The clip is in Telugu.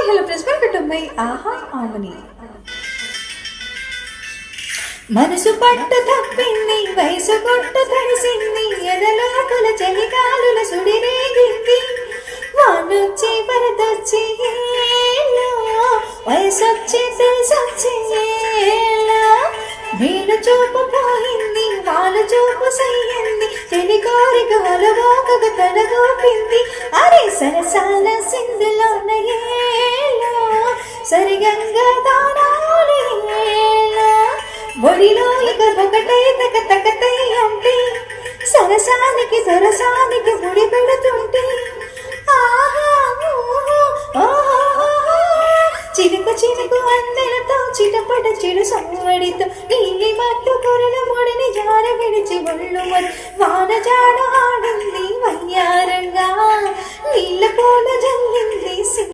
Hello friends, welcome to my ఆహా ఆమని. మనసు పట్టు తప్పింది, వయసు కొట్టు తడిసింది, ఎదలోపల చలిగాలుల సుడిరేగింది. వానొచ్చి పరదొచ్చి వయసొచ్చి తెలిసొచ్చి వీలు చూపు పోయింది, వాళ్ళ చూపు సయ్యింది, చెలి కోరిక అలవోకగా తలగోపింది. అరే సరసాల సింధులోన సరిగంగా దానాలి ఒడిలో ఇక ఒకటే తక తకతై అంటే సరసానికి సరసానికి ముడి పెడుతుంటే చినుకు చినుకు అందెలతో చిటపట చిరు సంవడితో నీలి మట్టు కొరల ముడిని జార విడిచి ఒళ్ళు వాన జాడ ఆడింది వయ్యారంగా నీళ్ళ పూల జల్లింది.